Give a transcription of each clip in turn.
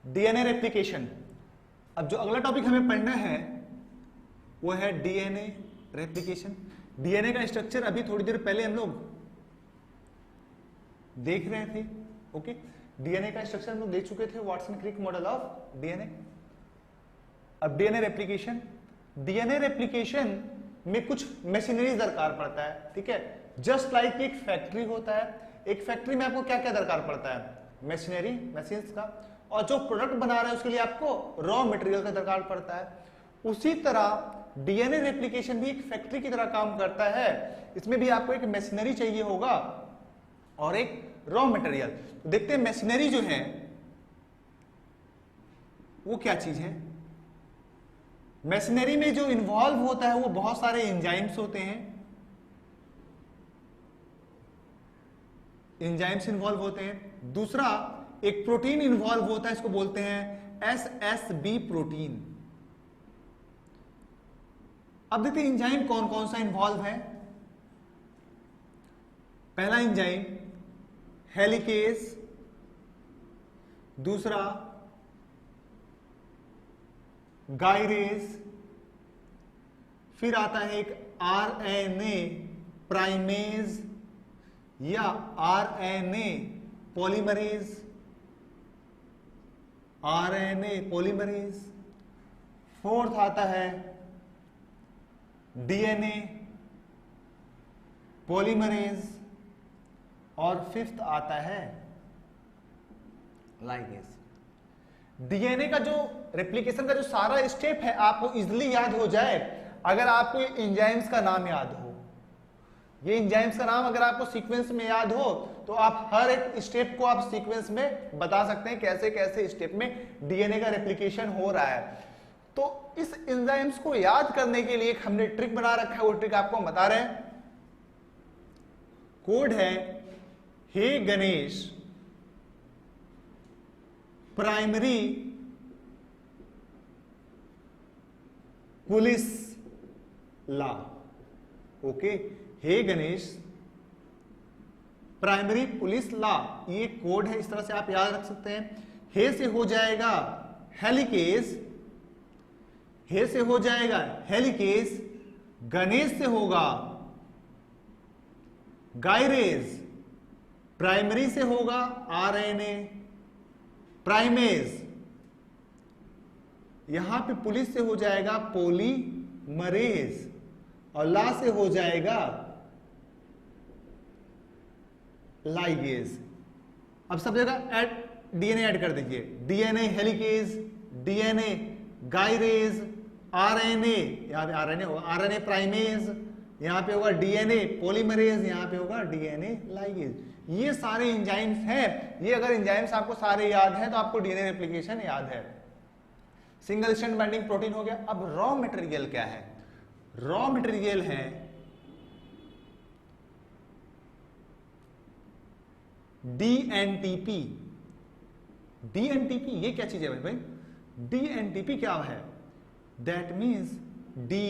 DNA replication. अब जो अगला टॉपिक हमें पढ़ना है वो है डीएनए रेप्लिकेशन। डीएनए का स्ट्रक्चर अभी थोड़ी देर पहले हम लोग देख रहे थे। ओके, डीएनए का स्ट्रक्चर हम लोग देख चुके थे, Watson Crick model of DNA. अब डीएनए रेप्लिकेशन, डीएनए रेप्लिकेशन में कुछ मशीनरी दरकार पड़ता है, ठीक है। जस्ट लाइक एक फैक्ट्री होता है, एक फैक्ट्री में आपको क्या क्या दरकार पड़ता है, मशीनरी, मशीन्स का, और जो प्रोडक्ट बना रहे हैं उसके लिए आपको रॉ मटेरियल का दरकार पड़ता है। उसी तरह डीएनए रेप्लिकेशन भी एक फैक्ट्री की तरह काम करता है। इसमें भी आपको एक मशीनरी चाहिए होगा और एक रॉ मटेरियल। तो देखते हैं मशीनरी जो है वो क्या चीज है। मशीनरी में जो इन्वॉल्व होता है वो बहुत सारे एंजाइम्स होते हैं, एंजाइम्स इन्वॉल्व होते हैं। दूसरा एक प्रोटीन इन्वॉल्व होता है, इसको बोलते हैं एसएसबी प्रोटीन। अब देखते हैं एंजाइम कौन कौन सा इन्वॉल्व है। पहला एंजाइम हेलिकेज, दूसरा गायरेज, फिर आता है एक आरएनए प्राइमेज या RNA polymerase, RNA polymerase. Fourth आता है डीएनए पॉलीमरेज और फिफ्थ आता है लाइगेज। डीएनए का जो रेप्लिकेशन का जो सारा स्टेप है आपको इजीली याद हो जाए अगर आपको एंजाइम्स का नाम याद हो। ये एंजाइम्स का नाम अगर आपको सीक्वेंस में याद हो तो आप हर एक स्टेप को आप सीक्वेंस में बता सकते हैं, कैसे कैसे स्टेप में डीएनए का रेप्लिकेशन हो रहा है। तो इस एंजाइम्स को याद करने के लिए हमने ट्रिक बना रखा है, वो ट्रिक आपको हम बता रहे हैं। कोड है हे Ganesh primary police law. Okay, हे गणेश प्राइमरी पुलिस लॉ, ये कोड है, इस तरह से आप याद रख सकते हैं। हे से हो जाएगा हेलिकेज, हे से हो जाएगा हेलिकेज, गणेश से होगा गायरेज, प्राइमरी से होगा आरएनए प्राइमेज, यहां पे पुलिस से हो जाएगा पॉलीमरेज और ला से हो जाएगा लाइगेज। अब सब जगह डीएनए ऐड कर दीजिए, DNA helicase, DNA gyrase, RNA, यहां पे आरएनए होगा आरएनए प्राइमेज, यहां पे होगा डीएनए पॉलीमरेज, यहां पे होगा डीएनए लाइगेज। ये सारे एंजाइम्स हैं। ये अगर एंजाइम्स आपको सारे याद हैं तो आपको डीएनए रेप्लिकेशन याद है। सिंगल स्ट्रैंड बाइंडिंग प्रोटीन हो गया। अब रॉ मटेरियल क्या है? रॉ मटेरियल है डीएनटीपी। डीएनटीपी ये क्या चीज है भाई? डीएनटीपी क्या है? That means D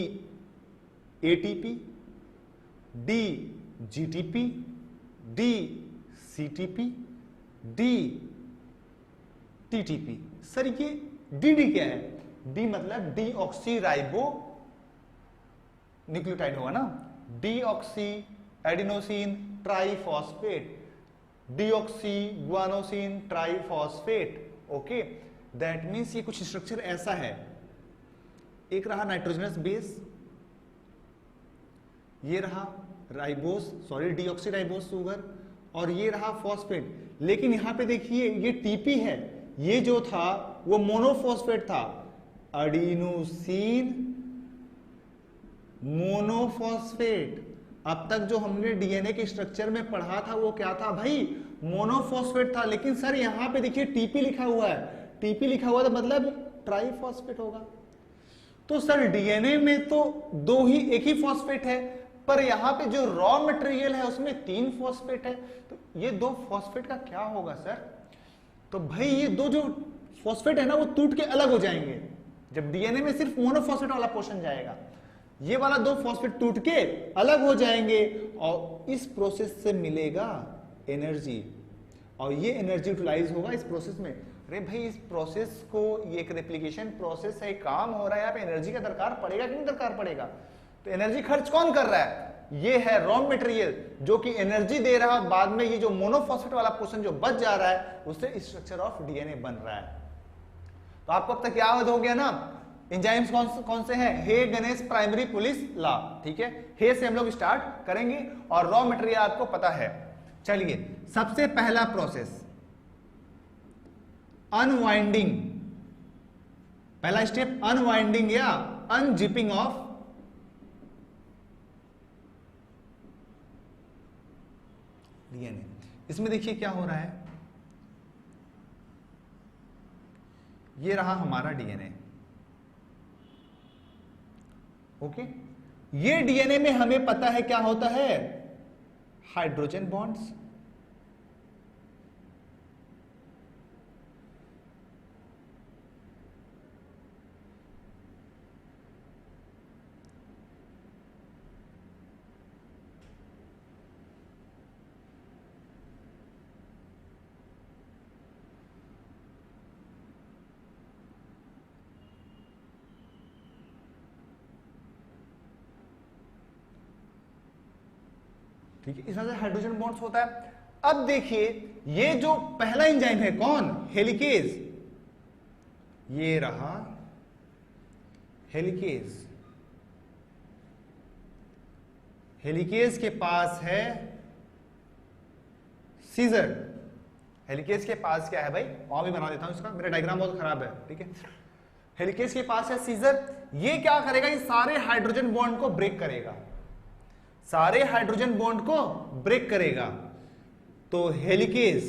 ATP, D GTP, D CTP, D TTP. Sir ये डी क्या है? डी मतलब डीऑक्सी राइबो न्यूक्लियोटाइड होगा ना, deoxy adenosine triphosphate, deoxy guanosine triphosphate. Okay, that means ये कुछ स्ट्रक्चर ऐसा है। एक रहा नाइट्रोजनस बेस, ये रहा ribose, sorry deoxy ribose sugar, और ये रहा फॉस्फेट। लेकिन यहां पे देखिए ये टीपी है, ये जो था वो मोनोफॉस्फेट था, एडिनोसिन मोनोफॉस्फेट। अब तक जो हमने डीएनए के स्ट्रक्चर में पढ़ा था वो क्या था भाई? मोनोफॉस्फेट था। लेकिन सर यहां पे देखिए टीपी लिखा हुआ है, टीपी लिखा हुआ तो मतलब ट्राइफॉस्फेट होगा। तो सर डीएनए में तो एक ही फॉस्फेट है, पर यहां पे जो रॉ मटेरियल है उसमें 3 फॉस्फेट है। तो ये 2 फॉस्फेट का क्या होगा सर? तो भाई ये 2 जो फॉस्फेट है ना वो टूट के अलग हो जाएंगे। जब डीएनए में सिर्फ मोनोफॉस्फेट वाला पोर्शन जाएगा, ये वाला 2 फॉस्फेट टूट के अलग हो जाएंगे और इस प्रोसेस से मिलेगा एनर्जी, और ये एनर्जी यूटिलाइज होगा इस प्रोसेस में। अरे भाई इस प्रोसेस को, ये एक रेप्लिकेशन प्रोसेस है, काम हो रहा है, यहाँ पे एनर्जी का दरकार पड़ेगा कि नहीं दरकार पड़ेगा? तो एनर्जी खर्च कौन कर रहा है? ये है रॉ मटेरियल जो कि एनर्जी दे रहा है, बाद में ये जो मोनोफॉस्फेट वाला पोर्शन जो बच जा रहा है उससे स्ट्रक्चर ऑफ डीएनए बन रहा है। तो आपको अब तक याद हो गया ना एंजाइम्स कौन से हैं? हे गणेश प्राइमरी पुलिस लॉ, ठीक है, हे से हम लोग स्टार्ट करेंगे और रॉ मटेरियल आपको पता है। चलिए सबसे पहला प्रोसेस अनवाइंडिंग, पहला स्टेप अनवाइंडिंग या अनजिपिंग ऑफ डीएनए। इसमें देखिए क्या हो रहा है, ये रहा हमारा डीएनए, ओके। ये डीएनए में हमें पता है क्या होता है, हाइड्रोजन बॉन्ड्स, ठीक है, इस तरह से हाइड्रोजन बॉन्ड्स होता है। अब देखिए ये जो पहला एंजाइम है कौन, हेलिकेज, ये रहा हेलिकेज। हेलिकेज के पास है सीजर, हेलिकेज के पास क्या है भाई, वहां भी बना देता हूं इसका, मेरा डायग्राम बहुत खराब है, ठीक है। हेलिकेज के पास है सीजर, ये क्या करेगा, ये सारे हाइड्रोजन बॉन्ड को ब्रेक करेगा, सारे हाइड्रोजन बॉन्ड को ब्रेक करेगा। तो हेलिकेज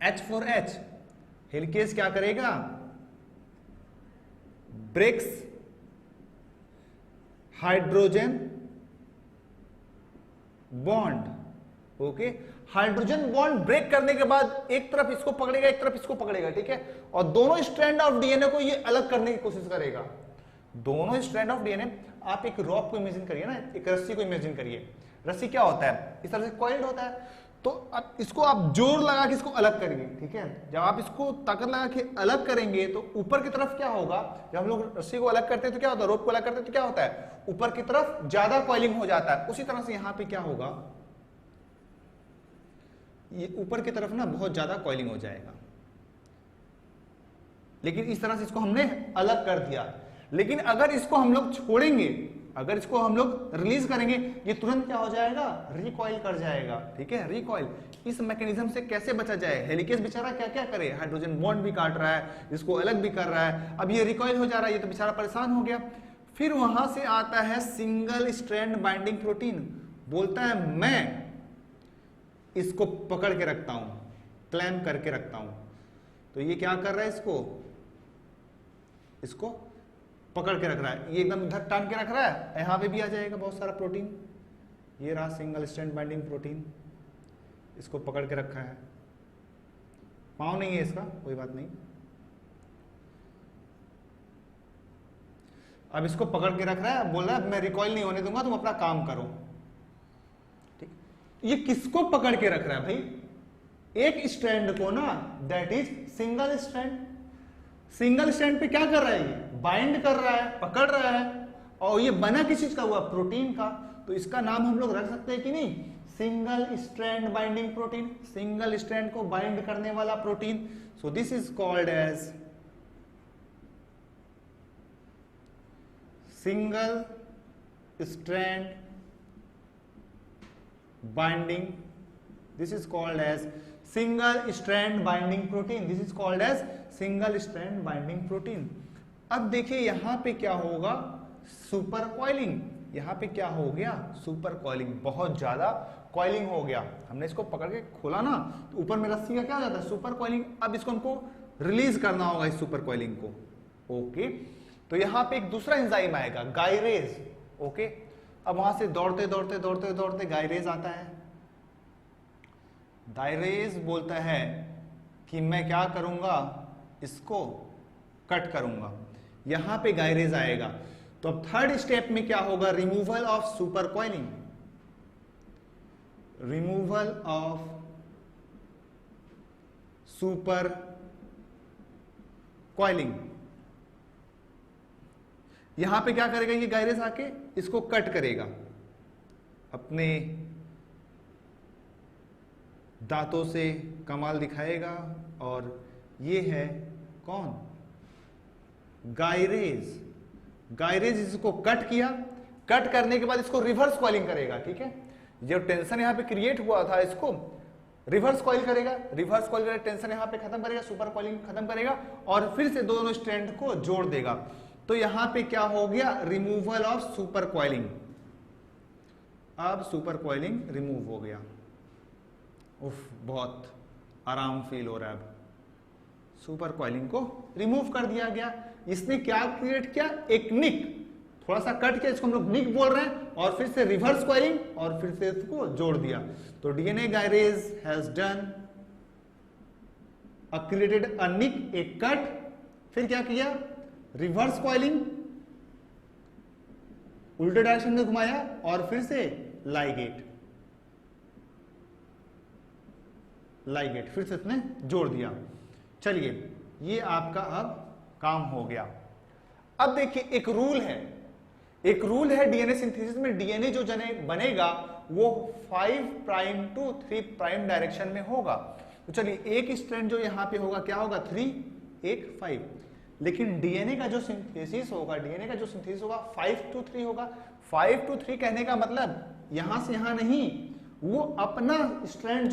H4H, हेलिकेज क्या करेगा, breaks hydrogen bond, okay. Hydrogen bond break करने के बाद एक तरफ इसको पकड़ेगा, एक तरफ इसको पकड़ेगा, ठीक है, और दोनों स्ट्रैंड ऑफ डीएनए को ये अलग करने की कोशिश करेगा। दोनों स्ट्रैंड ऑफ डीएनए, आप एक रॉप को इमेजिन करिए ना, एक रस्सी को इमेजिन करिए, रस्सी क्या होता है, इस तरह से कॉइल्ड होता है, तो अब इसको आप जोर लगा के इसको अलग करेंगे, ठीक है। जब आप इसको ताकत लगा के अलग करेंगे तो ऊपर की तरफ क्या होगा, जब हम लोग रस्सी को अलग करते हैं तो क्या होता है, रोप को अलग करते हैं तो क्या होता है, ऊपर की तरफ ज्यादा कॉइलिंग हो जाता है। उसी तरह से यहां पे क्या होगा, ये ऊपर की तरफ ना बहुत ज्यादा कॉइलिंग हो जाएगा, लेकिन इस तरह से इसको हमने अलग कर दिया। लेकिन अगर इसको हम लोग छोड़ेंगे, अगर इसको हम लोग रिलीज करेंगे, ये तुरंत क्या हो जाएगा, रिकॉइल कर जाएगा, ठीक है, रिकॉइल। इस मैकेनिज्म से कैसे बचा जाए, हेलिकेज बेचारा क्या क्या करे, हाइड्रोजन बॉन्ड भी काट रहा है, इसको अलग भी कर रहा है, अब ये रिकॉइल हो जा रहा है, ये तो बेचारा परेशान हो गया। फिर वहां से आता है सिंगल स्ट्रैंड बाइंडिंग प्रोटीन, बोलता है मैं इसको पकड़ के रखता हूं, क्लैम्प करके रखता हूं। तो ये क्या कर रहा है, इसको पकड़ के रख रहा है, ये एकदम इधर टान के रख रहा है, यहां पे भी आ जाएगा बहुत सारा प्रोटीन, ये रहा सिंगल स्ट्रैंड बाइंडिंग प्रोटीन, इसको पकड़ के रखा है, पाँव नहीं है इसका, कोई बात नहीं। अब इसको पकड़ के रख रहा है, बोल रहा है मैं रिकॉइल नहीं होने दूंगा, तुम अपना काम करो, ठीक। ये किसको पकड़ के रख रहा है भाई, एक स्ट्रैंड को ना, that is single strand. Single strand पे क्या कर रहा है, ये बाइंड कर रहा है, पकड़ रहा है, और ये बना किस चीज का हुआ, प्रोटीन का। तो इसका नाम हम लोग रख सकते हैं कि नहीं, single strand binding protein, single strand को बाइंड करने वाला protein. So this is called as single strand binding, this is called as single strand binding protein, this is called as single strand binding protein. अब देखिए यहां पे क्या होगा, super coiling, यहां पे क्या हो गया, सुपर कॉइलिंग, बहुत ज्यादा कॉइलिंग हो गया। हमने इसको पकड़ के खोला ना, तो ऊपर में रस्सी का क्या हो जाता है, सुपर कॉइलिंग। अब इसको हमको रिलीज करना होगा इस सुपर कॉइलिंग को, ओके। तो यहां पे एक दूसरा एंजाइम आएगा, गायरेज, ओके। अब वहां से दौड़ते दौड़ते दौड़ते दौड़ते गायरेज आता है। गायरेज बोलता है कि मैं क्या करूंगा, इसको कट करूंगा, यहां पे गायरेज आएगा। तो अब थर्ड स्टेप में क्या होगा, removal of super coiling, removal of super coiling. यहां पे क्या करेगा ये गायरेज आके इसको कट करेगा, अपने दांतों से कमाल दिखाएगा, और ये है कौन, गायरेज। गायरेज इसको कट किया, कट करने के बाद इसको रिवर्स कॉइलिंग करेगा, ठीक है। जो टेंशन यहां पे क्रिएट हुआ था इसको रिवर्स कॉइल करेगा, रिवर्स कॉइल करेगा, टेंशन यहां पे खत्म करेगा, सुपर कॉइलिंग खत्म करेगा, और फिर से दोनों स्ट्रैंड को जोड़ देगा। तो यहां पे क्या हो गया, रिमूवल ऑफ सुपर कॉइलिंग। अब सुपर कॉइलिंग रिमूव हो गया। उफ, बहुत आराम फील हो रहा है। अब सुपर कॉइलिंग को रिमूव कर दिया गया। इसने क्या क्रिएट किया, एक निक, थोड़ा सा कट किया, इसको हम लोग निक बोल रहे हैं, और फिर से रिवर्स कॉइलिंग, और फिर से इसको जोड़ दिया। तो DNA gyrase has done created a nick, एक कट, फिर क्या किया, रिवर्स कॉइलिंग, उल्टे डायरेक्शन में घुमाया, और फिर से लाइगेट, लाइगेट फिर से इसने जोड़ दिया। चलिए, ये आपका अब काम हो गया। अब देखिए एक रूल है, एक रूल है डीएनए सिंथेसिस में, डीएनए जो बनेगा वो 5 प्राइम टू 3 प्राइम डायरेक्शन में होगा। तो चलिए, एक स्ट्रैंड जो यहां पे होगा क्या होगा, 3, एक 5, लेकिन डीएनए का जो सिंथेसिस होगा, डीएनए का जो सिंथेसिस होगा 5 to 3 होगा। 5 to 3 कहने का मतलब यहां से यहां नहीं, वो अपना स्ट्रैंड